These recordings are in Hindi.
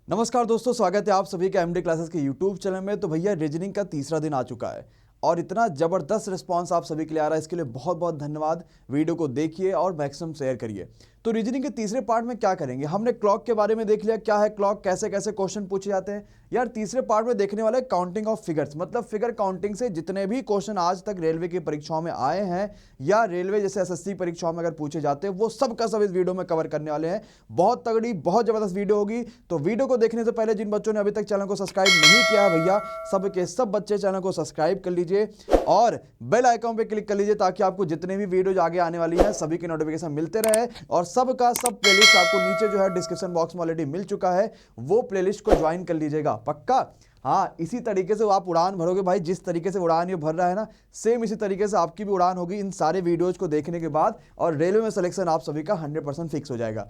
नमस्कार दोस्तों, स्वागत है आप सभी का एमडी क्लासेस के यूट्यूब चैनल में। तो भैया रीजनिंग का तीसरा दिन आ चुका है और इतना ज़बरदस्त रिस्पांस आप सभी के लिए आ रहा है, इसके लिए बहुत बहुत धन्यवाद। वीडियो को देखिए और मैक्सिमम शेयर करिए। तो रीजनिंग के तीसरे पार्ट में क्या करेंगे, हमने क्लॉक के बारे में देख लिया, क्या है क्लॉक, कैसे कैसे क्वेश्चन पूछे जाते हैं। यार तीसरे पार्ट में देखने वाले काउंटिंग ऑफ फिगर्स, मतलब फिगर काउंटिंग से जितने भी क्वेश्चन आज तक रेलवे की परीक्षाओं में आए हैं या रेलवे जैसे एसएससी परीक्षाओं में अगर पूछे जाते हैं, वो सब का सब इस वीडियो में कवर करने वाले हैं। बहुत तगड़ी, बहुत जबरदस्त वीडियो होगी। तो वीडियो को देखने से पहले जिन बच्चों ने अभी तक चैनल को सब्सक्राइब नहीं किया है भैया, सब के सब बच्चे चैनल को सब्सक्राइब कर लीजिए और बेल आइकन पे क्लिक कर लीजिए, ताकि आपको जितने भी वीडियोज आगे आने वाली हैं सभी के नोटिफिकेशन मिलते रहे। और सबका सब प्लेलिस्ट आपको नीचे जो है डिस्क्रिप्शन बॉक्स में ऑलरेडी मिल चुका है, वो प्लेलिस्ट को ज्वाइन कर लीजिएगा पक्का। हाँ, इसी तरीके से आप उड़ान भरोगे भाई, जिस तरीके से उड़ान ये भर रहा है ना, सेम इसी तरीके से आपकी भी उड़ान होगी इन सारे वीडियोज को देखने के बाद, और रेलवे में सिलेक्शन आप सभी का 100% फिक्स हो जाएगा।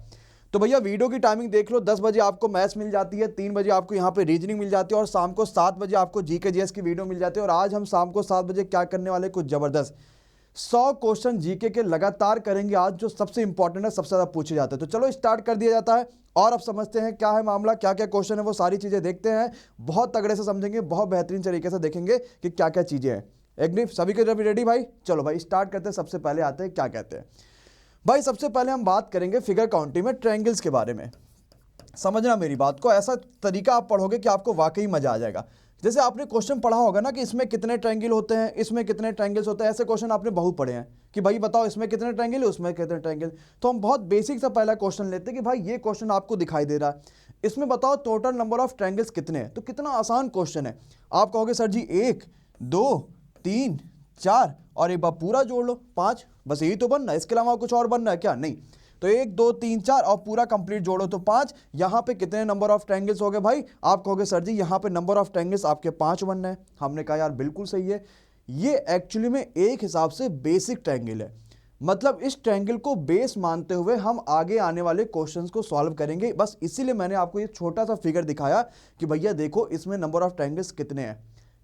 तो भैया वीडियो की टाइमिंग देख लो, 10 बजे आपको मैथ्स मिल जाती है, 3 बजे आपको यहाँ पे रीजनिंग मिल जाती है और शाम को 7 बजे आपको जीके जीएस की वीडियो मिल जाती है। और आज हम शाम को 7 बजे क्या करने वाले, कुछ जबरदस्त 100 क्वेश्चन जीके के लगातार करेंगे आज, जो सबसे इंपॉर्टेंट है, सबसे ज्यादा पूछे जाते हैं। तो चलो स्टार्ट कर दिया जाता है और अब समझते हैं क्या है मामला, क्या क्या क्वेश्चन है, वो सारी चीजें देखते हैं। बहुत तगड़े से समझेंगे, बहुत बेहतरीन तरीके से देखेंगे कि क्या क्या चीजें हैं। एक सभी के जब रेडी भाई, चलो भाई स्टार्ट करते हैं। सबसे पहले आते हैं क्या कहते हैं भाई, सबसे पहले हम बात करेंगे फिगर काउंटिंग में ट्रायंगल्स के बारे में। समझना मेरी बात को, ऐसा तरीका आप पढ़ोगे कि आपको वाकई मजा आ जाएगा। जैसे आपने क्वेश्चन पढ़ा होगा ना कि इसमें कितने ट्रायंगल होते हैं, इसमें कितने ट्रायंगल्स होते हैं, ऐसे क्वेश्चन आपने बहुत पढ़े हैं कि भाई बताओ इसमें कितने ट्रायंगल है, उसमें कितने ट्रायंगल। तो हम बहुत बेसिक सा पहला क्वेश्चन लेते हैं कि भाई ये क्वेश्चन आपको दिखाई दे रहा है, इसमें बताओ टोटल नंबर ऑफ ट्रायंगल्स कितने हैं। तो कितना आसान क्वेश्चन है। आप कहोगे सर जी 1 2 3 4 और एक बार पूरा जोड़ लो 5, बस यही तो बनना है, इसके अलावा कुछ और बनना है क्या? नहीं। तो 1 2 3 4 और पूरा कंप्लीट जोड़ो तो 5। यहां पे कितने नंबर ऑफ ट्रायंगल्स हो गए भाई? आप कहोगे सर जी यहां पे नंबर ऑफ ट्रायंगल्स आपके 5 बनना है। हमने कहा यार बिल्कुल सही है, ये एक्चुअली में एक हिसाब से बेसिक ट्रायंगल है। मतलब इस ट्रायंगल को बेस मानते हुए हम आगे आने वाले क्वेश्चंस को सॉल्व करेंगे। बस इसीलिए मैंने आपको ये छोटा सा फिगर दिखाया कि भैया देखो इसमें नंबर ऑफ ट्रायंगल्स कितने हैं।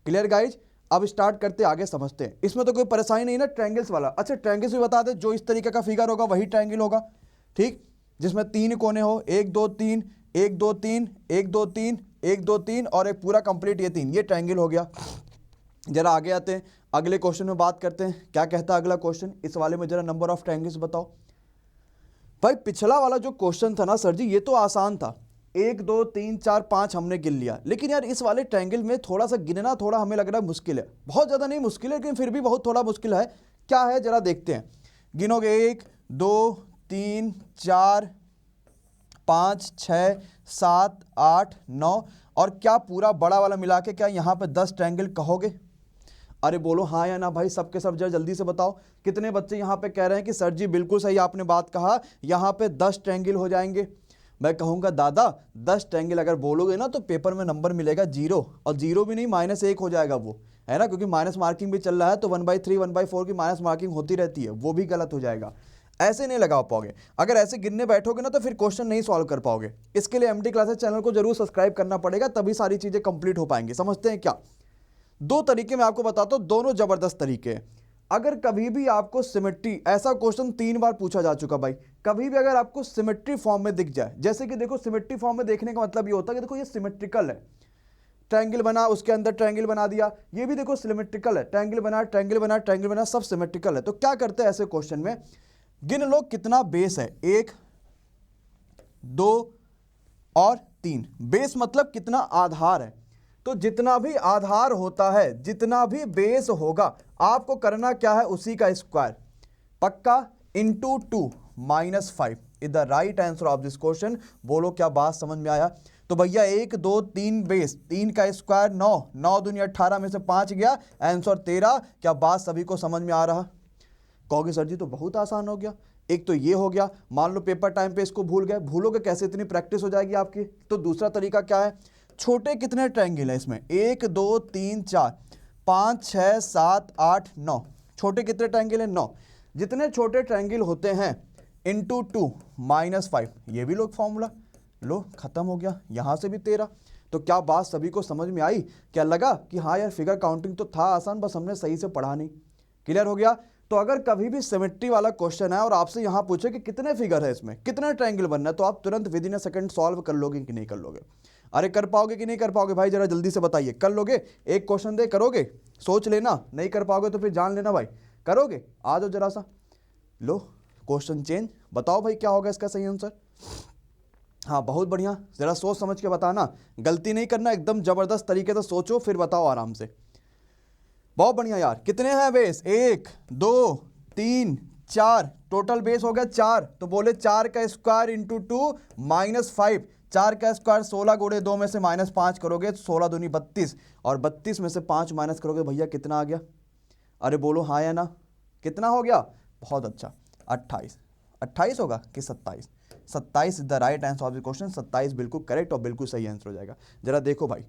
Clear guys? अब स्टार्ट करते आगे समझते हैं। इसमें तो कोई परेशानी नहीं ना ट्रायंगल्स वाला। अच्छा ट्रायंगल्स भी बता दे, जो इस तरीके का फिगर होगा वही ट्रायंगल होगा, ठीक, जिसमें 3 कोने हो, 1 2 3 1 2 3 1 2 3 1 2 3 और एक पूरा कंप्लीट ये 3, ये ट्रायंगल हो गया। जरा आगे आते हैं, अगले क्वेश्चन में बात करते हैं। क्या कहता है अगला क्वेश्चन, इस वाले में जरा नंबर ऑफ ट्रायंगल्स बताओ। भाई पिछला वाला जो क्वेश्चन था ना सर जी, ये तो आसान था, 1 2 3 4 5 हमने गिन लिया। लेकिन यार इस वाले ट्रायंगल में थोड़ा सा गिनना थोड़ा हमें लग रहा है मुश्किल है। बहुत ज़्यादा नहीं मुश्किल है, लेकिन फिर भी बहुत थोड़ा मुश्किल है। क्या है जरा देखते हैं। गिनोगे 1 2 3 4 5 6 7 8 9 और क्या पूरा बड़ा वाला मिला के क्या यहाँ पे 10 ट्रायंगल कहोगे? अरे बोलो हाँ या ना भाई, सबके सब जरा जल्दी से बताओ। कितने बच्चे यहाँ पे कह रहे हैं कि सर जी बिल्कुल सही आपने बात कहा, यहाँ पे 10 ट्रायंगल हो जाएंगे। मैं कहूँगा दादा 10 ट्रायंगल अगर बोलोगे ना तो पेपर में नंबर मिलेगा 0, और 0 भी नहीं -1 हो जाएगा वो, है ना, क्योंकि माइनस मार्किंग भी चल रहा है। तो 1/3 1/4 की माइनस मार्किंग होती रहती है, वो भी गलत हो जाएगा। ऐसे नहीं लगा पाओगे। अगर ऐसे गिनने बैठोगे ना तो फिर क्वेश्चन नहीं सॉल्व कर पाओगे। इसके लिए एमडी क्लासेस चैनल को जरूर सब्सक्राइब करना पड़ेगा, तभी सारी चीजें कंप्लीट हो पाएंगी। समझते हैं क्या? 2 तरीके मैं आपको बताता हूं, दोनों जबरदस्त तरीके हैं। अगर कभी भी आपको सिमेट्री, ऐसा क्वेश्चन 3 बार पूछा जा चुका भाई, कभी भी अगर आपको सिमेट्री फॉर्म में दिख जाए, जैसे कि देखो सिमेट्री फॉर्म में देखने का मतलब ये होता है कि देखो ये सिमेट्रिकल है, ट्रायंगल बना उसके अंदर ट्रायंगल बना दिया, ये भी देखो सिमेट्रिकल है, ट्रायंगल बना ट्रायंगल बना ट्रायंगल बना, सब सिमेट्रिकल है। तो क्या करते हैं ऐसे क्वेश्चन में, गिन लो कितना बेस है, 1 2 और 3। बेस मतलब कितना आधार है। तो जितना भी आधार होता है, जितना भी बेस होगा, आपको करना क्या है, उसी का स्क्वायर, पक्का, into 2 -5 is the right answer of this question. बोलो क्या बात समझ में आया? तो भैया 1 2 3 बेस, 3 का स्क्वायर 9, 9 दूनी 18 में से 5 गया, आंसर 13। क्या बात सभी को समझ में आ रहा? कहोगे सर जी तो बहुत आसान हो गया। एक तो ये हो गया, मान लो पेपर टाइम पे इसको भूल गए, भूलोगे कैसे, इतनी प्रैक्टिस हो जाएगी आपकी। तो दूसरा तरीका क्या है, छोटे कितने ट्रायंगल है इसमें, 1 2 3 4 5 6 7 8 9, छोटे कितने ट्रायंगल है, 9। जितने छोटे ट्रायंगल होते हैं इंटू 2 -5, ये भी लो फॉर्मूला, लो खत्म हो गया, यहां से भी 13। तो क्या बात सभी को समझ में आई? क्या लगा कि हाँ यार फिगर काउंटिंग तो था आसान, बस हमने सही से पढ़ा नहीं। क्लियर हो गया? तो अगर कभी भी सिमेट्री वाला क्वेश्चन है और आपसे यहां पूछे कि कितने फिगर है इसमें, कितने ट्रायंगल बनना है, तो आप तुरंत with in a second solve कर लोगे कि नहीं कर लोगे? अरे कर पाओगे कि नहीं कर पाओगे भाई, जरा जल्दी से बताइए। कर लोगे? एक क्वेश्चन दे, करोगे? सोच लेना, नहीं कर पाओगे तो फिर जान लेना भाई। करोगे? आ जाओ जरा सा, लो क्वेश्चन चेंज, बताओ भाई क्या होगा इसका सही आंसर। हाँ बहुत बढ़िया, जरा सोच समझ के बताना, गलती नहीं करना, एकदम जबरदस्त तरीके से सोचो फिर बताओ आराम से। बहुत बढ़िया यार। कितने हैं बेस? 1 2 3 4, टोटल बेस हो गया 4। तो बोले 4 का स्क्वायर इंटू 2 -5। 4 का स्क्वायर 16 गुणे 2 में से -5 करोगे तो 16 दूनी 32, और 32 में से 5 माइनस करोगे भैया कितना आ गया? अरे बोलो हाँ या ना, कितना हो गया? बहुत अच्छा, 28। 28 होगा कि 27? 27 is the right answer of the question. 27 बिल्कुल करेक्ट और बिल्कुल सही आंसर हो जाएगा। जरा देखो भाई।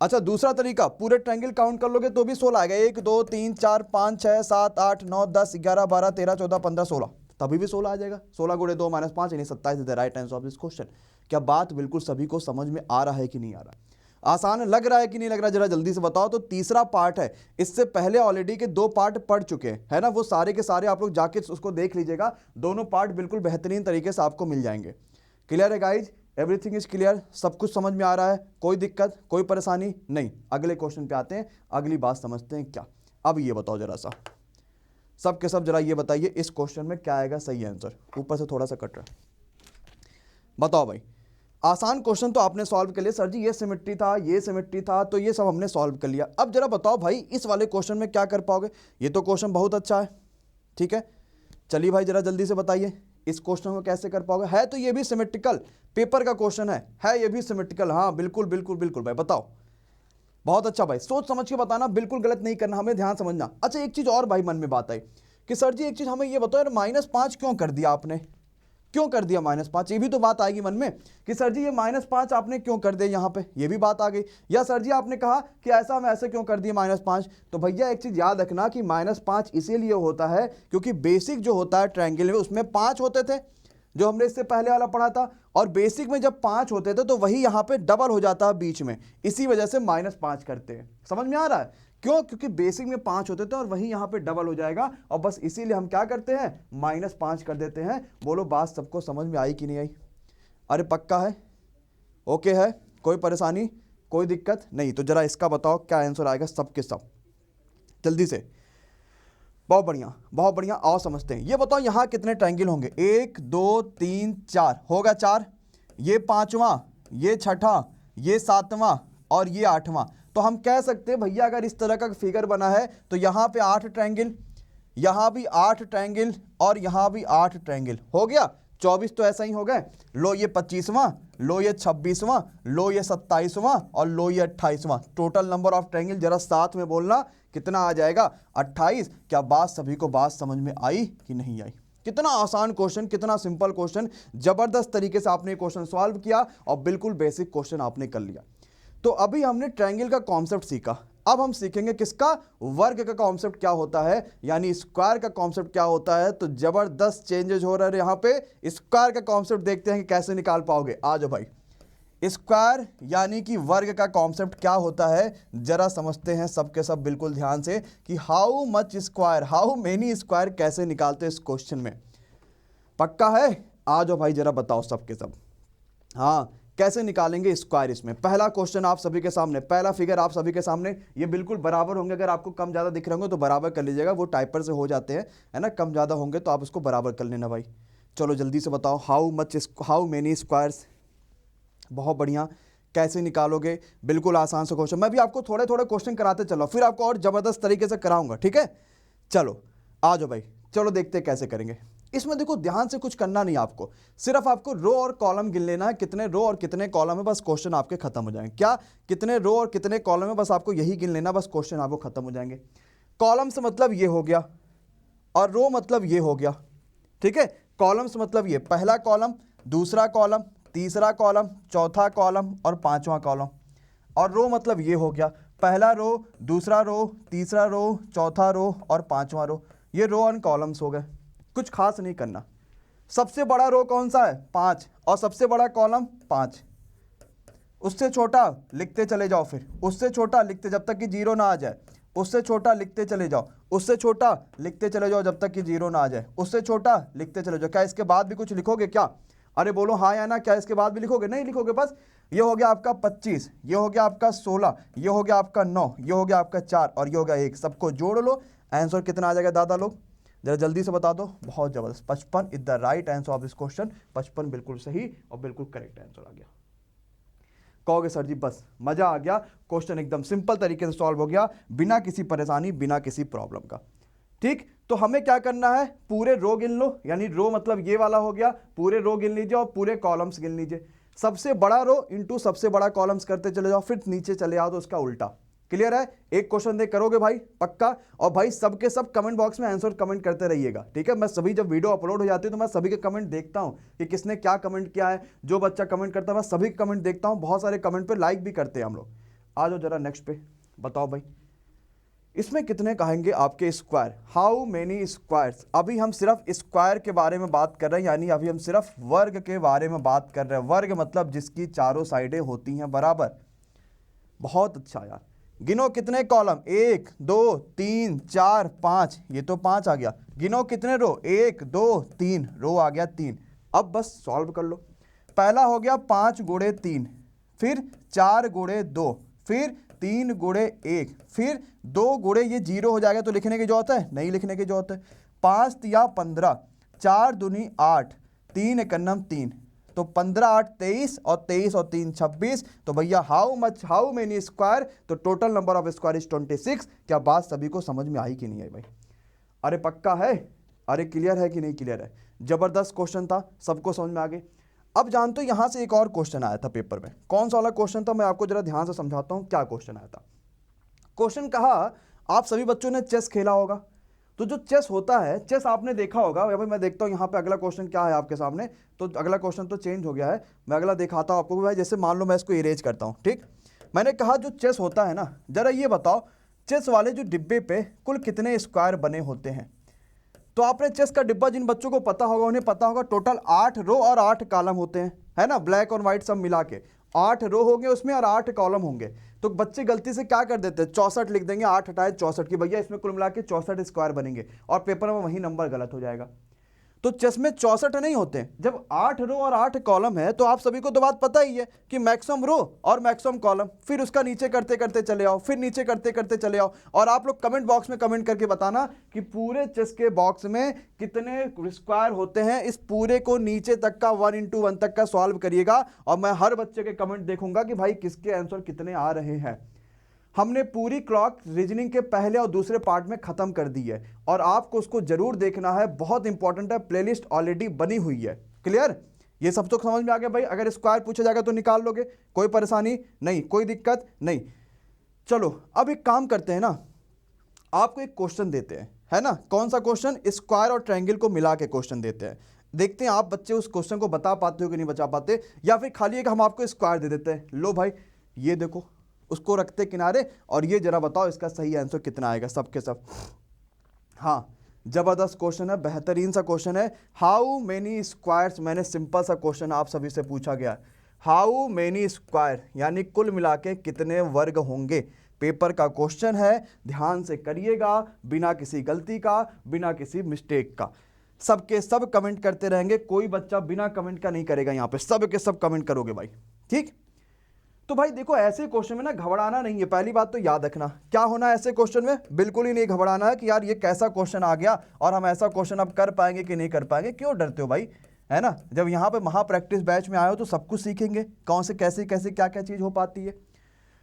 अच्छा दूसरा तरीका, पूरे ट्रायंगल काउंट कर लोगे तो भी 16 आएगा। 1 2 3 4 5 6 7 8 9 10 11 12 13 14 15 16, तभी भी 16 आ जाएगा। 16 गुणे 2 -5 यानी 27 is the right answer of this question. क्या बात बिल्कुल सभी को समझ में आ रहा है कि नहीं आ रहा? आसान लग रहा है कि नहीं लग रहा? जरा जल्दी से बताओ। तो तीसरा पार्ट है, इससे पहले ऑलरेडी के 2 पार्ट पढ़ चुके हैं, है ना, वो सारे के सारे आप लोग जाके उसको देख लीजिएगा। दोनों पार्ट बिल्कुल बेहतरीन तरीके से आपको मिल जाएंगे। क्लियर है गाइज? Everything is clear? सब कुछ समझ में आ रहा है? कोई दिक्कत, कोई परेशानी नहीं? अगले क्वेश्चन पे आते हैं, अगली बात समझते हैं क्या। अब ये बताओ जरा सा, सब के सब जरा ये बताइए इस क्वेश्चन में क्या आएगा सही आंसर। ऊपर से थोड़ा सा कट रहा है, बताओ भाई। आसान क्वेश्चन तो आपने सॉल्व कर लिया, सर जी ये सिमेट्री था, ये सिमेट्री था, तो ये सब हमने सॉल्व कर लिया। अब जरा बताओ भाई इस वाले क्वेश्चन में क्या कर पाओगे। ये तो क्वेश्चन बहुत अच्छा है, ठीक है, चलिए भाई जरा जल्दी से बताइए इस क्वेश्चन को कैसे कर पाओगे। है तो ये भी सिमेट्रिकल, पेपर का क्वेश्चन है ये भी सिमेट्रिकल। हाँ बिल्कुल बिल्कुल बिल्कुल भाई, बताओ। बहुत अच्छा भाई, सोच समझ के बताना, बिल्कुल गलत नहीं करना, हमें ध्यान समझना। अच्छा एक चीज और भाई मन में बात आई कि सर जी एक चीज हमें ये बताओ यार, -5 क्यों कर दिया आपने? क्यों कर दिया -5? ये भी तो बात आएगी मन में कि सर जी ये -5 आपने क्यों कर दिया यहाँ पे, ये भी बात आ गई। या सर जी आपने कहा कि ऐसा हम ऐसे क्यों कर दिए -5? तो भैया एक चीज याद रखना कि -5 इसीलिए होता है क्योंकि बेसिक जो होता है ट्रायंगल में उसमें 5 होते थे, जो हमने इससे पहले वाला पढ़ा था, और बेसिक में जब 5 होते थे तो वही यहाँ पे डबल हो जाता है बीच में, इसी वजह से -5 करते हैं। समझ में आ रहा है? क्यों? क्योंकि बेसिक में 5 होते थे और वही यहाँ पे डबल हो जाएगा, और बस इसीलिए हम क्या करते हैं, -5 कर देते हैं। बोलो बात सबको समझ में आई कि नहीं आई? अरे पक्का है? ओके है? कोई परेशानी, कोई दिक्कत नहीं? तो जरा इसका बताओ क्या आंसर आएगा सबके सब, जल्दी से। बहुत बढ़िया बहुत बढ़िया, आओ समझते हैं। ये बताओ यहाँ कितने ट्रायंगल होंगे? 1 2 3 4 होगा 4, ये 5वां, ये 6ठा, ये 7वां और ये 8वां। तो हम कह सकते हैं भैया अगर इस तरह का फिगर बना है तो यहाँ पे 8 ट्रायंगल, यहाँ भी 8 ट्रायंगल और यहाँ भी 8 ट्रायंगल, हो गया 24। तो ऐसा ही हो गए। लो ये 25वां, लो ये 26वां, लो ये 27वां और लो ये 28वां। टोटल नंबर ऑफ ट्रायंगल जरा साथ में बोलना कितना आ जाएगा? 28। क्या बात सभी को बात समझ में आई कि नहीं आई? कितना आसान क्वेश्चन, कितना सिंपल क्वेश्चन, जबरदस्त तरीके से आपने क्वेश्चन सॉल्व किया और बिल्कुल बेसिक क्वेश्चन आपने कर लिया। तो अभी हमने ट्रायंगल का कॉन्सेप्ट सीखा, अब हम सीखेंगे किसका? वर्ग का कॉन्सेप्ट क्या होता है, यानी स्क्वायर का कॉन्सेप्ट क्या होता है। तो जबरदस्त चेंजेस हो रहे हैं यहाँ पे। स्क्वायर का कॉन्सेप्ट देखते हैं कि कैसे निकाल पाओगे। आ जाओ भाई, स्क्वायर यानी कि वर्ग का कॉन्सेप्ट क्या होता है जरा समझते हैं सबके सब बिल्कुल ध्यान से कि how much square, how many square कैसे निकालते हैं इस क्वेश्चन में। पक्का है? आ जाओ भाई जरा बताओ सबके सब। हाँ कैसे निकालेंगे स्क्वायर इसमें। पहला क्वेश्चन आप सभी के सामने, पहला फिगर आप सभी के सामने, ये बिल्कुल बराबर होंगे। अगर आपको कम ज़्यादा दिख रहे होंगे तो बराबर कर लीजिएगा, वो टाइपर से हो जाते हैं, है ना, कम ज़्यादा होंगे तो आप उसको बराबर कर लेना भाई। चलो जल्दी से बताओ हाउ मेनी स्क्वायर्स। बहुत बढ़िया, कैसे निकालोगे? बिल्कुल आसान सा क्वेश्चन। मैं भी आपको थोड़े थोड़े क्वेश्चन कराते चलो, फिर आपको और ज़बरदस्त तरीके से कराऊंगा, ठीक है? चलो आ जाओ भाई, चलो देखते हैं कैसे करेंगे। इसमें देखो ध्यान से कुछ करना नहीं आपको, सिर्फ आपको रो और कॉलम गिन लेना है, कितने रो और कितने कॉलम है, बस क्वेश्चन आपके खत्म हो जाएंगे। क्या? कितने रो और कितने कॉलम है, बस आपको यही गिन लेना, बस क्वेश्चन आपको खत्म हो जाएंगे। कॉलम से मतलब ये हो गया और रो मतलब ये हो गया, ठीक है? कॉलम से मतलब ये पहला कॉलम, दूसरा कॉलम, तीसरा कॉलम, चौथा कॉलम और पांचवा कॉलम। और रो मतलब ये हो गया पहला रो, दूसरा रो, तीसरा रो, चौथा रो और पांचवा रो। ये रो एंड कॉलम्स हो गए, कुछ खास नहीं करना। सबसे बड़ा रो कौन सा है? 5, और सबसे बड़ा कॉलम 5। उससे छोटा लिखते चले जाओ, फिर उससे छोटा लिखते जब तक कि 0 ना आ जाए, उससे छोटा लिखते चले जाओ, उससे छोटा लिखते चले जाओ जब तक कि 0 ना आ जाए, उससे छोटा लिखते चले जाओ। क्या इसके बाद भी कुछ लिखोगे क्या? अरे बोलो हाँ या ना, क्या इसके बाद भी लिखोगे? नहीं लिखोगे। बस ये हो गया आपका 25, ये हो गया आपका 16, ये हो गया आपका 9, ये हो गया आपका 4 और ये हो गया 1। सबको जोड़ लो, आंसर कितना आ जाएगा दादा लोग? जरा जल्दी से बता दो। बहुत जबरदस्त, 55 is the right answer of this question. 55 बिल्कुल सही और बिल्कुल करेक्ट आंसर आ गया। कहोगे सर जी बस मजा आ गया, क्वेश्चन एकदम सिंपल तरीके से सॉल्व हो गया, बिना किसी परेशानी, बिना किसी प्रॉब्लम का। ठीक, तो हमें क्या करना है, पूरे रो गिन लो, यानी रो मतलब ये वाला हो गया, पूरे रो गिन लीजिए और पूरे कॉलम्स गिन लीजिए। सबसे बड़ा रो इंटू सबसे बड़ा कॉलम्स करते चले जाओ, फिर नीचे चले आओ तो उसका उल्टा। क्लियर है? एक क्वेश्चन दे करोगे भाई पक्का। और भाई सबके सब कमेंट बॉक्स में आंसर कमेंट करते रहिएगा, ठीक है? मैं सभी जब वीडियो अपलोड हो जाती है तो मैं सभी के कमेंट देखता हूं कि किसने क्या कमेंट किया है। जो बच्चा कमेंट करता है मैं सभी के कमेंट देखता हूं, बहुत सारे कमेंट पे लाइक भी करते हैं हम लोग। आ जाओ जरा नेक्स्ट पे, बताओ भाई इसमें कितने कहेंगे आपके स्क्वायर, हाउ मेनी स्क्वायर्स। अभी हम सिर्फ स्क्वायर के बारे में बात कर रहे हैं, यानी अभी हम सिर्फ वर्ग के बारे में बात कर रहे हैं। वर्ग मतलब जिसकी चारों साइडें होती हैं बराबर। बहुत अच्छा यार, गिनो कितने कॉलम, 1 2 3 4 5, ये तो 5 आ गया। गिनो कितने रो, 1 2 3, रो आ गया 3। अब बस सॉल्व कर लो। पहला हो गया 5 गुणे 3, फिर 4 गुणे 2, फिर 3 गुणे 1, फिर 2 गुणे ये 0 हो जाएगा तो लिखने की जरूरत है? नहीं लिखने की जरूरत है। 5 तिया 15, 4 दूनी 8, 3 एकन्नम 3, तो 15 8 23 और 23 और 3 26। तो भैया हाउ मेनी स्क्वायर, तो total number of square is 26। क्या बात सभी को समझ में आई कि नहीं आई भाई? अरे पक्का है? अरे क्लियर है कि नहीं क्लियर है? जबरदस्त क्वेश्चन था, सबको समझ में आ गए। अब जानते हो यहां से एक और क्वेश्चन आया था पेपर में। कौन सा वाला क्वेश्चन था, मैं आपको जरा ध्यान से समझाता हूं क्या क्वेश्चन आया था। क्वेश्चन कहा, आप सभी बच्चों ने चेस खेला होगा, तो जो चेस होता है, चेस आपने देखा होगा। भाई मैं देखता हूँ यहाँ पे अगला क्वेश्चन क्या है आपके सामने, तो अगला क्वेश्चन तो चेंज हो गया है, मैं अगला दिखाता हूँ आपको। भाई जैसे मान लो मैं इसको इरेज करता हूँ, ठीक। मैंने कहा जो चेस होता है ना, जरा ये बताओ चेस वाले जो डिब्बे पे कुल कितने स्क्वायर बने होते हैं। तो आपने चेस का डिब्बा, जिन बच्चों को पता होगा उन्हें पता होगा, टोटल 8 रो और 8 कॉलम होते हैं, है ना, ब्लैक और व्हाइट सब मिला के 8 रो होंगे उसमें और 8 कॉलम होंगे। तो बच्चे गलती से क्या कर देते हैं, 64 लिख देंगे, 8 हटाए 64 की, भैया इसमें कुल मिला के 64 स्क्वायर बनेंगे और पेपर में वही नंबर गलत हो जाएगा। तो चेस में 64 नहीं होते। जब 8 रो और 8 कॉलम है तो आप सभी को तो बात पता ही है कि मैक्सिमम रो और मैक्सिमम कॉलम, फिर उसका नीचे करते करते चले आओ, फिर नीचे करते करते चले आओ। और आप लोग कमेंट बॉक्स में कमेंट करके बताना कि पूरे चेस के बॉक्स में कितने स्क्वायर होते हैं। इस पूरे को नीचे तक का 1 into 1 तक का सॉल्व करिएगा और मैं हर बच्चे के कमेंट देखूंगा कि भाई किसके आंसर कितने आ रहे हैं। हमने पूरी क्लॉक रीजनिंग के पहले और दूसरे पार्ट में खत्म कर दी है और आपको उसको जरूर देखना है, बहुत इंपॉर्टेंट है, प्लेलिस्ट ऑलरेडी बनी हुई है। क्लियर? ये सब तो समझ में आ गया भाई। अगर स्क्वायर पूछा जाएगा तो निकाल लोगे, कोई परेशानी नहीं, कोई दिक्कत नहीं। चलो अब एक काम करते हैं ना, आपको एक क्वेश्चन देते हैं, है ना। कौन सा क्वेश्चन? स्क्वायर और ट्रायंगल को मिला के क्वेश्चन देते हैं। देखते हैं आप बच्चे उस क्वेश्चन को बता पाते हो कि नहीं बता पाते, या फिर खाली एक हम आपको स्क्वायर दे देते हैं। लो भाई ये देखो, उसको रखते किनारे और ये जरा बताओ इसका सही आंसर कितना आएगा सबके सब। हाँ जबरदस्त क्वेश्चन है, बेहतरीन सा क्वेश्चन है। हाउ मेनी स्क्वायर्स, मैंने सिंपल सा क्वेश्चन आप सभी से पूछा गया, हाउ मेनी स्क्वायर यानी कुल मिला के कितने वर्ग होंगे। पेपर का क्वेश्चन है, ध्यान से करिएगा, बिना किसी गलती का, बिना किसी मिस्टेक का। सबके सब कमेंट करते रहेंगे, कोई बच्चा बिना कमेंट का नहीं करेगा, यहाँ पे सब के सब कमेंट करोगे भाई, ठीक। तो भाई देखो ऐसे क्वेश्चन में ना घबराना नहीं है, पहली बात तो याद रखना। क्या होना है ऐसे क्वेश्चन में, बिल्कुल ही नहीं घबराना है कि यार ये कैसा क्वेश्चन आ गया और हम ऐसा क्वेश्चन अब कर पाएंगे कि नहीं कर पाएंगे। क्यों डरते हो भाई, है ना। जब यहाँ पे महा प्रैक्टिस बैच में आए हो तो सब कुछ सीखेंगे, कौन से कैसे कैसे क्या क्या चीज़ हो पाती है।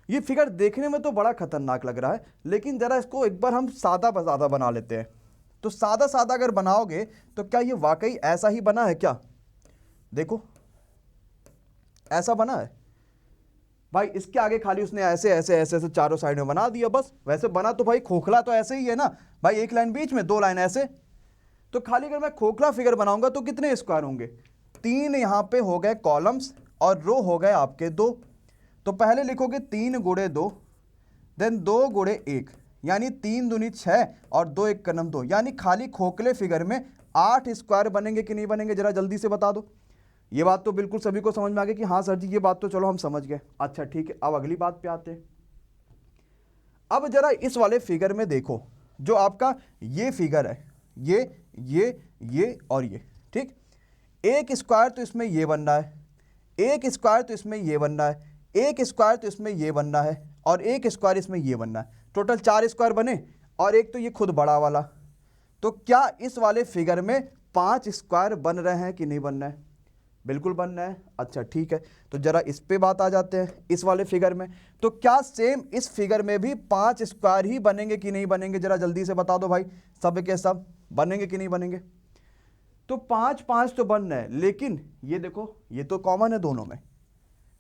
ये फिगर देखने में तो बड़ा खतरनाक लग रहा है, लेकिन जरा इसको एक बार हम सादा सादा बना लेते हैं। तो सादा सादा अगर बनाओगे तो क्या ये वाकई ऐसा ही बना है क्या? देखो ऐसा बना है भाई, इसके आगे खाली उसने ऐसे ऐसे ऐसे ऐसे चारों साइड में बना दिया बस। वैसे बना तो भाई खोखला तो ऐसे ही है ना भाई, एक लाइन बीच में 2 लाइन ऐसे। तो खाली अगर मैं खोखला फिगर बनाऊंगा तो कितने स्क्वायर होंगे? 3 यहां पे हो गए कॉलम्स और रो हो गए आपके 2। तो पहले लिखोगे 3 गुणे 2, देन 2 गुणे 1, यानी 3 दूनी 6 और 2 1 कनम 2, यानी खाली खोखले फिगर में 8 स्क्वायर बनेंगे कि नहीं बनेंगे, जरा जल्दी से बता दो। ये बात तो बिल्कुल सभी को समझ में आ गई कि हाँ सर जी ये बात तो चलो हम समझ गए। अच्छा ठीक है, अब अगली बात पे आते हैं। अब जरा इस वाले फिगर में देखो, जो आपका ये फिगर है, ये और ये, ठीक। एक स्क्वायर तो इसमें ये बनना है, एक स्क्वायर तो इसमें ये बनना है, एक स्क्वायर तो इसमें ये बनना है, और एक स्क्वायर इसमें ये बनना है। टोटल 4 स्क्वायर बने, और एक तो ये खुद बड़ा वाला। तो क्या इस वाले फिगर में 5 स्क्वायर बन रहे हैं कि नहीं बन रहे हैं? बिल्कुल बन रहे हैं। अच्छा ठीक है, तो जरा इस पे बात आ जाते हैं, इस वाले फिगर में। तो क्या सेम इस फिगर में भी 5 स्क्वायर ही बनेंगे कि नहीं बनेंगे? जरा जल्दी से बता दो भाई, सब के सब बनेंगे कि नहीं बनेंगे? तो 5 5 तो बन रहे हैं, लेकिन ये देखो, ये तो कॉमन है दोनों में,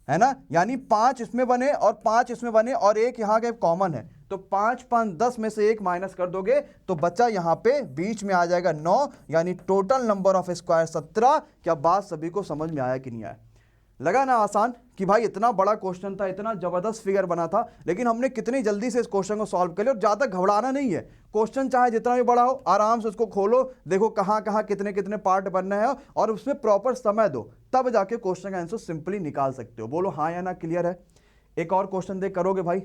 है ना? यानी 5 इसमें बने और 5 इसमें बने, और एक यहाँ के कॉमन है। तो 5 5 10 में से एक माइनस कर दोगे तो बच्चा यहाँ पे बीच में आ जाएगा 9, यानी टोटल नंबर ऑफ स्क्वायर 17। क्या बात सभी को समझ में आया कि नहीं आया? लगा ना आसान कि भाई इतना बड़ा क्वेश्चन था, इतना जबरदस्त फिगर बना था, लेकिन हमने कितनी जल्दी से इस क्वेश्चन को सॉल्व कर लिया। और ज़्यादा घबराना नहीं है, क्वेश्चन चाहे जितना भी बड़ा हो, आराम से उसको खोलो, देखो कहाँ कहाँ कितने कितने पार्ट बनने हैं, और उसमें प्रॉपर समय दो, तब जाके क्वेश्चन का आंसर सिंपली निकाल सकते हो। बोलो हाँ या ना, क्लियर है? एक और क्वेश्चन देख करोगे भाई?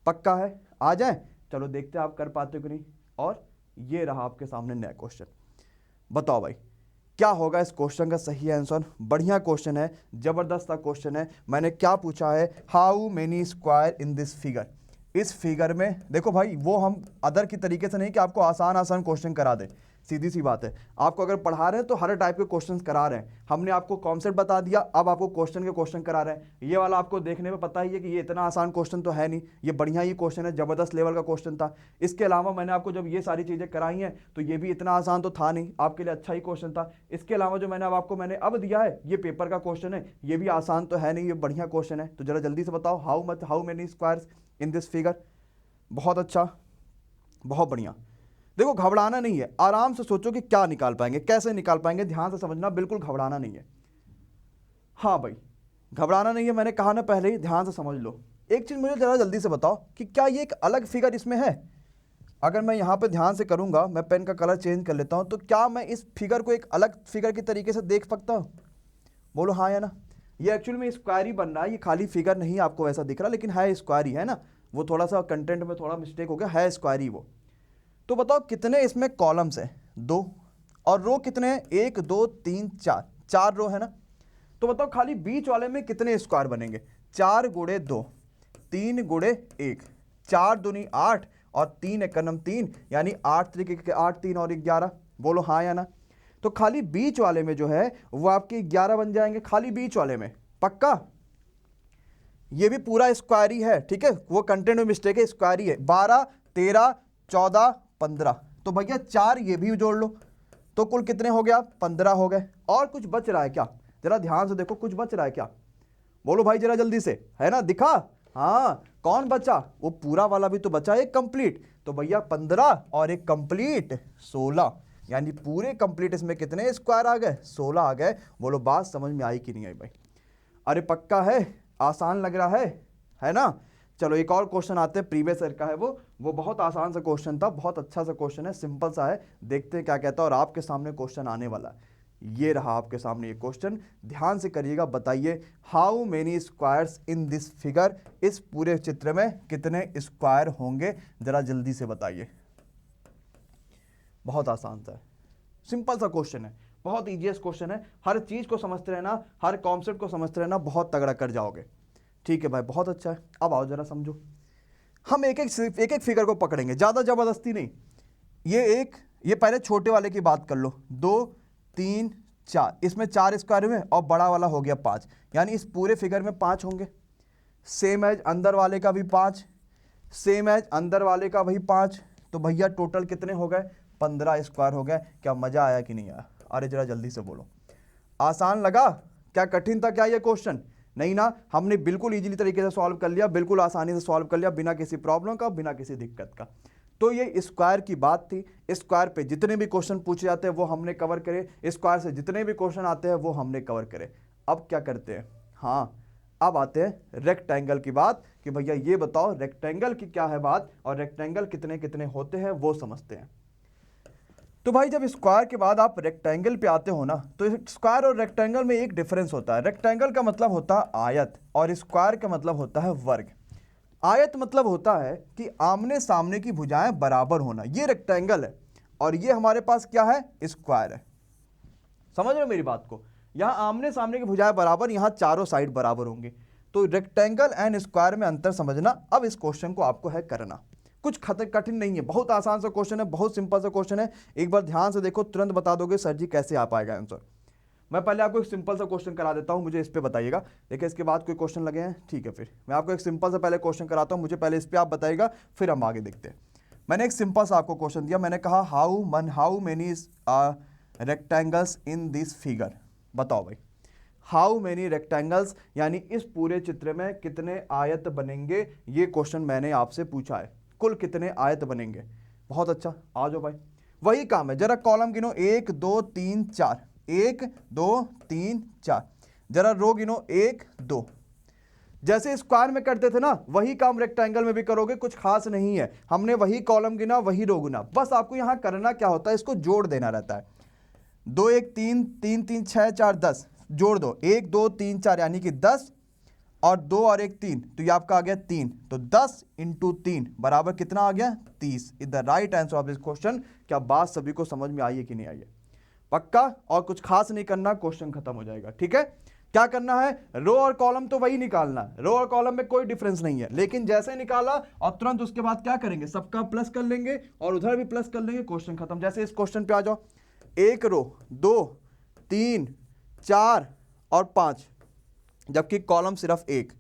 पक्का है? आ जाए, चलो देखते हैं आप कर पाते हो कि नहीं। और ये रहा आपके सामने नया क्वेश्चन। बताओ भाई क्या होगा इस क्वेश्चन का सही आंसर? बढ़िया क्वेश्चन है, जबरदस्त क्वेश्चन है। मैंने क्या पूछा है? How many square in this figure. इस फिगर में देखो भाई, वो हम अदर की तरीके से नहीं कि आपको आसान आसान क्वेश्चन करा दे, सीधी सी बात है। आपको अगर पढ़ा रहे हैं तो हर टाइप के क्वेश्चंस करा रहे हैं। हमने आपको कॉन्सेप्ट बता दिया, अब आपको क्वेश्चन के क्वेश्चन करा रहे हैं। ये वाला आपको देखने में पता ही है कि ये इतना आसान क्वेश्चन तो है नहीं, ये बढ़िया ही क्वेश्चन है, जबरदस्त लेवल का क्वेश्चन था। इसके अलावा मैंने आपको जब ये सारी चीज़ें कराई हैं तो ये भी इतना आसान तो था नहीं, आपके लिए अच्छा ही क्वेश्चन था। इसके अलावा जो मैंने अब दिया है, ये पेपर का क्वेश्चन है, ये भी आसान तो है नहीं, ये बढ़िया क्वेश्चन है। तो जरा जल्दी से बताओ, how many squares in this figure. बहुत अच्छा, बहुत बढ़िया। देखो घबराना नहीं है, आराम से सोचो कि क्या निकाल पाएंगे, कैसे निकाल पाएंगे, ध्यान से समझना, बिल्कुल घबराना नहीं है। हाँ भाई घबराना नहीं है, मैंने कहा ना पहले ही, ध्यान से समझ लो। एक चीज़ मुझे ज़रा जल्दी से बताओ कि क्या ये एक अलग फिगर इसमें है? अगर मैं यहाँ पे ध्यान से करूँगा, मैं पेन का कलर चेंज कर लेता हूँ, तो क्या मैं इस फिगर को एक अलग फिगर की तरीके से देख सकता हूँ? बोलो हाँ या ना। ये एक्चुअली में स्क्वायर ही बन रहा है, ये खाली फिगर नहीं आपको वैसा दिख रहा, लेकिन है स्क्वायर ही, है ना? वो थोड़ा सा कंटेंट में थोड़ा मिस्टेक हो गया, है स्क्वायर ही वो। तो बताओ कितने इसमें कॉलम्स हैं? 2। और रो कितने हैं? 1 2 3 4, 4 रो है ना? तो बताओ खाली बीच वाले में कितने स्क्वायर बनेंगे? 4 गुणे 2, 3 गुणे 1, 4 दूनी 8, और 3 एकम 3, यानी 8 3 8, 3 और 11। बोलो हाँ या ना। तो खाली बीच वाले में जो है वो आपके 11 बन जाएंगे, खाली बीच वाले में। पक्का? ये भी पूरा स्क्वायर ही है, ठीक है, वो कंटेंट में मिस्टेक है, स्क्वायर ही है। 12 13 14 15, तो भैया 4 ये भी जोड़ लो, तो कुल कितने हो गया? 15 हो गए। और कुछ बच रहा है क्या? जरा ध्यान से देखो, कुछ बच रहा है क्या? बोलो भाई जरा जल्दी से, है ना? दिखा? हाँ, कौन बचा? वो पूरा वाला भी तो बचा, एक कंप्लीट। तो भैया 15 और एक कंप्लीट 16, यानी पूरे कंप्लीट इसमें कितने स्क्वायर आ गए? 16 आ गए। बोलो बात समझ में आई कि नहीं आई भाई? अरे पक्का है? आसान लग रहा है ना? चलो एक और क्वेश्चन आते हैं, प्रीवियस ईयर का है वो बहुत आसान सा क्वेश्चन था, बहुत अच्छा सा क्वेश्चन है, सिंपल सा है। देखते हैं क्या कहता है। और आपके सामने क्वेश्चन आने वाला है, ये रहा आपके सामने ये क्वेश्चन, ध्यान से करिएगा। बताइए how many squares in this figure. इस पूरे चित्र में कितने स्क्वायर होंगे? जरा जल्दी से बताइए। बहुत आसान सा है, सिंपल सा क्वेश्चन है, बहुत ईजीएस्ट क्वेश्चन है। हर चीज को समझते रहना, हर कॉन्सेप्ट को समझते रहना, बहुत तगड़ा कर जाओगे। ठीक है भाई, बहुत अच्छा है। अब आओ जरा समझो, हम एक एक फिगर को पकड़ेंगे, ज्यादा जबरदस्ती नहीं। ये पहले छोटे वाले की बात कर लो, 2 3 4, इसमें 4 स्क्वायर हुए और बड़ा वाला हो गया 5, यानी इस पूरे फिगर में 5 होंगे। सेम एज अंदर वाले का भी 5, सेम एज अंदर वाले का भी 5। तो भैया टोटल कितने हो गए? 15 स्क्वायर हो गए। क्या मजा आया कि नहीं आया? अरे जरा जल्दी से बोलो। आसान लगा? क्या कठिन था क्या ये क्वेश्चन? नहीं ना, हमने बिल्कुल इजीली तरीके से सॉल्व कर लिया, बिल्कुल आसानी से सॉल्व कर लिया, बिना किसी प्रॉब्लम का, बिना किसी दिक्कत का। तो ये स्क्वायर की बात थी। स्क्वायर पे जितने भी क्वेश्चन पूछे जाते हैं वो हमने कवर करे, स्क्वायर से जितने भी क्वेश्चन आते हैं वो हमने कवर करे। अब क्या करते हैं? हाँ, अब आते हैं रेक्टेंगल की बात, कि भैया ये बताओ रेक्टेंगल की क्या है बात, और रेक्टेंगल कितने कितने होते हैं वो समझते हैं। तो भाई जब स्क्वायर के बाद आप रेक्टेंगल पे आते हो ना, तो स्क्वायर और रेक्टेंगल में एक डिफरेंस होता है। रेक्टेंगल का मतलब होता है आयत, और स्क्वायर का मतलब होता है वर्ग। आयत मतलब होता है कि आमने सामने की भुजाएं बराबर होना, ये रेक्टेंगल है। और ये हमारे पास क्या है? स्क्वायर है। समझ रहे हो मेरी बात को? यहाँ आमने सामने की भुजाएं बराबर, यहाँ चारों साइड बराबर होंगे। तो रेक्टेंगल एंड स्क्वायर में अंतर समझना। अब इस क्वेश्चन को आपको है करना, कुछ कठिन नहीं है, बहुत आसान सा क्वेश्चन है, बहुत सिंपल सा क्वेश्चन है। एक बार ध्यान से देखो, तुरंत बता दोगे सर जी कैसे आ पाएगा आंसर। मैं पहले आपको एक सिंपल सा क्वेश्चन करा देता हूं, मुझे इस पे बताइएगा। देखिए इसके बाद कोई क्वेश्चन लगे हैं, ठीक है, फिर मैं आपको एक सिंपल सा पहले क्वेश्चन कराता हूं, मुझे पहले इस पे आप बताइएगा, फिर हम आगे देखते हैं। मैंने एक सिंपल सा आपको क्वेश्चन दिया, मैंने कहा how many rectangles in this figure. बताओ भाई, हाउ मेनी रेक्टेंगल्स, यानी इस पूरे चित्र में कितने आयत बनेंगे, ये क्वेश्चन मैंने आपसे पूछा है। कुल कितने आयत बनेंगे। बहुत अच्छा, आ जाओ भाई, वही काम है। जरा कॉलम गिनो, 1 2 3 4, 1 2 3 4। जरा रो गिनो, 1 2। जैसे स्क्वायर में करते थे ना, वही काम रेक्टेंगल में भी करोगे, कुछ खास नहीं है। हमने वही कॉलम गिना, वही रो गिना, बस आपको यहां करना क्या होता है, इसको जोड़ देना रहता है। 2 1 3 3 3 6 4 10, जोड़ दो, 1 2 3 4 यानी कि 10, और 2 और 1 3, तो ये आपका आ गया 3। तो 10 × 3 बराबर कितना आ गया, 30। Is the right answer of this question. क्या बात सभी को समझ में आई है कि नहीं आई है? पक्का, और कुछ खास नहीं करना, क्वेश्चन खत्म हो जाएगा। ठीक है, क्या करना है, रो और कॉलम तो वही निकालना है, रो और कॉलम में कोई डिफरेंस नहीं है, लेकिन जैसे निकाला और तुरंत उसके बाद क्या करेंगे, सबका प्लस कर लेंगे और उधर भी प्लस कर लेंगे, क्वेश्चन खत्म। जैसे इस क्वेश्चन पे आ जाओ, 1 रो 2 3 4 और 5, जबकि कॉलम सिर्फ 1।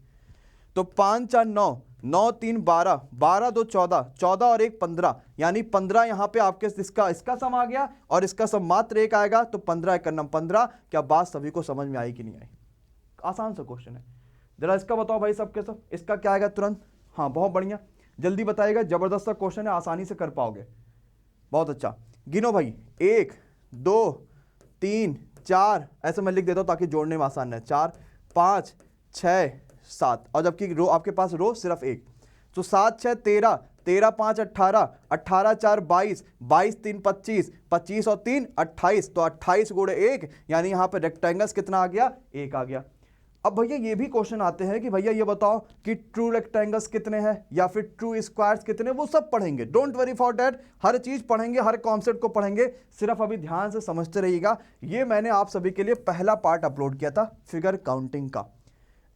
तो 5 4 9, 9 3 12, 12 2 14, 14 और 1 15, यानी 15 यहां पे आपके इसका सम आ गया और इसका सम मात्र 1 आएगा, तो 15 1 9 15। क्या बात सभी को समझ में आई कि नहीं आई? आसान सा क्वेश्चन है। जरा इसका बताओ भाई सबके सब, इसका क्या आएगा तुरंत? हाँ बहुत बढ़िया, जल्दी बताइएगा, जबरदस्त सा क्वेश्चन है, आसानी से कर पाओगे। बहुत अच्छा, गिनो भाई, 1 2 3 4, ऐसे मैं लिख देता हूं ताकि जोड़ने में आसान है, 4 5 6 7, और जबकि रो आपके पास रो सिर्फ 1। तो 7 6 13, 13 5 18, 18 4 22, 22 3 25, 25 और 3 28, तो 28 गुणे 1, यानी यहां पे रेक्टेंगल्स कितना आ गया, 1 आ गया। अब भैया ये भी क्वेश्चन आते हैं कि भैया ये बताओ कि ट्रू रेक्टेंगल्स कितने हैं या फिर ट्रू स्क्वायर्स कितने, वो सब पढ़ेंगे, डोंट वरी फॉर दैट, हर चीज पढ़ेंगे, हर कॉन्सेप्ट को पढ़ेंगे, सिर्फ अभी ध्यान से समझते रहिएगा। ये मैंने आप सभी के लिए पहला पार्ट अपलोड किया था फिगर काउंटिंग का,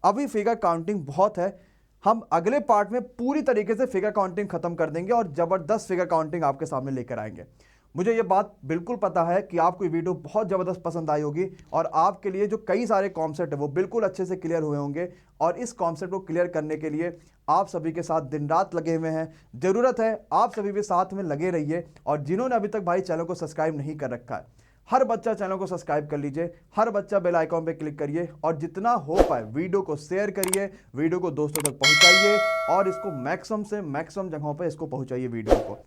अभी फिगर काउंटिंग बहुत है, हम अगले पार्ट में पूरी तरीके से फिगर काउंटिंग खत्म कर देंगे और जबरदस्त फिगर काउंटिंग आपके सामने लेकर आएंगे। मुझे ये बात बिल्कुल पता है कि आपको ये वीडियो बहुत ज़बरदस्त पसंद आई होगी और आपके लिए जो कई सारे कॉन्सेप्ट है वो बिल्कुल अच्छे से क्लियर हुए होंगे, और इस कॉन्सेप्ट को क्लियर करने के लिए आप सभी के साथ दिन रात लगे हुए हैं। ज़रूरत है आप सभी भी साथ में लगे रहिए, और जिन्होंने अभी तक भाई चैनल को सब्सक्राइब नहीं कर रखा है, हर बच्चा चैनल को सब्सक्राइब कर लीजिए, हर बच्चा बेल आइकॉन पे क्लिक करिए, और जितना हो पाए वीडियो को शेयर करिए, वीडियो को दोस्तों तक पहुंचाइए, और इसको मैक्सिमम से मैक्सिमम जगहों पे इसको पहुंचाइए वीडियो को।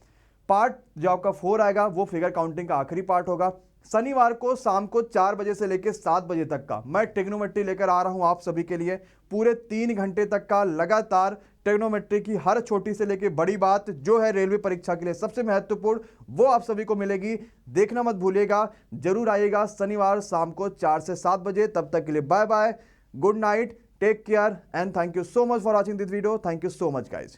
पार्ट जो आपका 4 आएगा वो फिगर काउंटिंग का आखिरी पार्ट होगा। शनिवार को शाम को 4 बजे से लेकर 7 बजे तक का मैं ट्रिग्नोमेट्री लेकर आ रहा हूं आप सभी के लिए, पूरे 3 घंटे तक का लगातार ट्रिग्नोमेट्री की हर छोटी से लेकर बड़ी बात जो है रेलवे परीक्षा के लिए सबसे महत्वपूर्ण, वो आप सभी को मिलेगी। देखना मत भूलिएगा, जरूर आइएगा शनिवार शाम को 4 से 7 बजे। तब तक के लिए bye bye, good night, take care and thank you so much for watching this video. Thank you so much guys.